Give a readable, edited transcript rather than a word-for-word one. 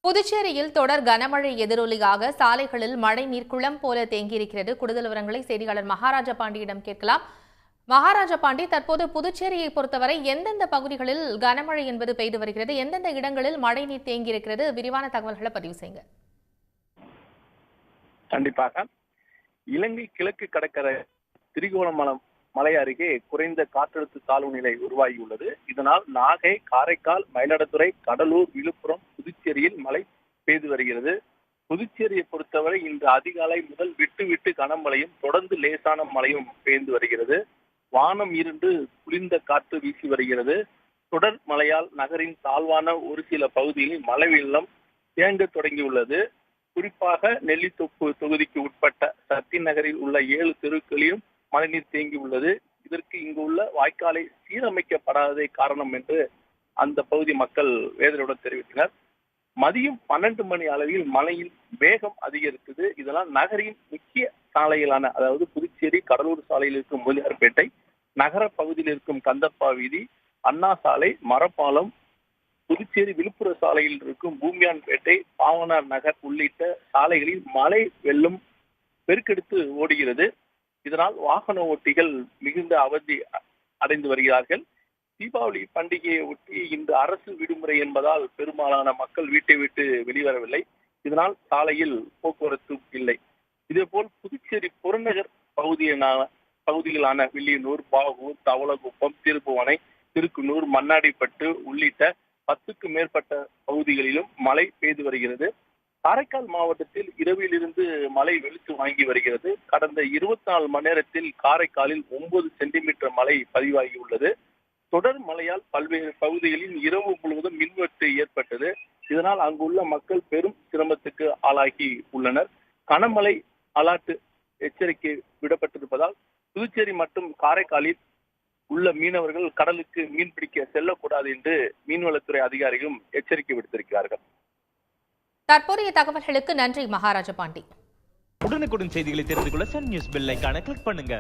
புதுச்சேரியில் தொடர் கனமழை எதிரொலியாக சாலைகளில் மழை நீர் குளம் போல தேங்கியிருக்கிறது. கூடுதல் விவரங்களை செய்தியாளர் மகாராஜா பாண்டியிடம் கேட்கலாம். மகாராஜா பாண்டி, தற்போது புதுச்சேரியை பொறுத்தவரை எந்தெந்த பகுதிகளில் கனமழை என்பது பெய்து வருகிறது, எந்தெந்த இடங்களில் மழை நீர் தேங்கியிருக்கிறது, விரிவான தகவல்களை பதிவு செய்யுங்க. கண்டிப்பாக இலங்கை கிழக்கு கடற்கரை திரிகோணமலை மலை அருகே குறைந்த காற்றழுத்த தாழ்வு நிலை உருவாகியுள்ளது. இதனால் நாகை, காரைக்கால், மயிலாடுதுறை, கடலூர், விழுப்புரம், புதுச்சேரியில் மழை பெய்து வருகிறது. புதுச்சேரியை பொறுத்தவரை இன்று அதிகாலை முதல் விட்டு விட்டு கனமழையும் தொடர்ந்து லேசான மழையும் பெய்து வருகிறது. வானம் இருண்டு குளிர்ந்த காற்று வீசி வருகிறது. தொடர் மழையால் நகரின் தாழ்வான ஒரு சில பகுதிகளில் மழை வெள்ளம் தேங்க தொடங்கியுள்ளது. குறிப்பாக நெல்லித்தோப்பு தொகுதிக்கு உட்பட்ட சக்தி நகரில் உள்ள 7 தெருக்களிலும் மழைநீர் தேங்கி உள்ளது. இதற்கு இங்கு உள்ள வாய்க்காலை சீரமைக்கப்படாததே காரணம் என்று அந்த பகுதி மக்கள் வேதனையுடன் தெரிவித்தனர். மதியம் 12 மணி அளவில் மழையின் வேகம் அதிகரித்தது. இதனால் நகரின் முக்கிய சாலைகளான அதாவது புதுச்சேரி கடலூர் சாலையில் இருக்கும் முதலியார்பேட்டை, நகர பகுதியில் இருக்கும் கந்தப்பா வீதி, அண்ணா சாலை, மரப்பாலம், புதுச்சேரி விழுப்புர சாலையில் இருக்கும் பூமியான்பேட்டை, பாவனார் நகர் உள்ளிட்ட சாலைகளில் மழை வெள்ளம் பெருக்கெடுத்து ஓடுகிறது. இதனால் வாகன ஓட்டிகள் மிகுந்த அவதி அடைந்து வருகிறார்கள். தீபாவளி பண்டிகையை ஒட்டி இன்று அரசு விடுமுறை என்பதால் பெரும்பாலான மக்கள் வீட்டை விட்டு வெளிவரவில்லை. இதனால் சாலையில் போக்குவரத்து இல்லை. இதேபோல் புதுச்சேரி புறநகர் பகுதிகளான வில்லியனூர், பாகூர், தவளகுப்பம், திருப்புவனை, திருக்குனூர், மண்ணாடிப்பட்டு உள்ளிட்ட 10க்கும் மேற்பட்ட பகுதிகளிலும் மழை பெய்து வருகிறது. காரைக்கால் மாவட்டத்தில் இரவிலிருந்து மழை வெளுத்து வாங்கி வருகிறது. கடந்த 24 மணி நேரத்தில் காரைக்காலில் 9 சென்டிமீட்டர் மழை பதிவாகியுள்ளது. தொடர் மழையால் பல்வேறு பகுதிகளில் இரவு முழுவதும் மின்வெட்டு ஏற்பட்டது. இதனால் அங்குள்ள மக்கள் பெரும் சிரமத்துக்கு ஆளாகி உள்ளனர். கனமழை அலர்ட் எச்சரிக்கை விடப்பட்டிருப்பதால் புதுச்சேரி மற்றும் காரைக்காலில் உள்ள மீனவர்கள் கடலுக்கு மீன்பிடிக்க செல்லக்கூடாது என்று மீன்வளத்துறை அதிகாரிகளும் எச்சரிக்கை விடுத்திருக்கிறார்கள். தற்போதைய தகவல்களுக்கு நன்றி மகாராஜா பாண்டி. உடனுக்குடன் செய்திகளை தெரிந்து கொள்ள சன் நியூஸ் பெல் ஐகானை கிளிக் பண்ணுங்க.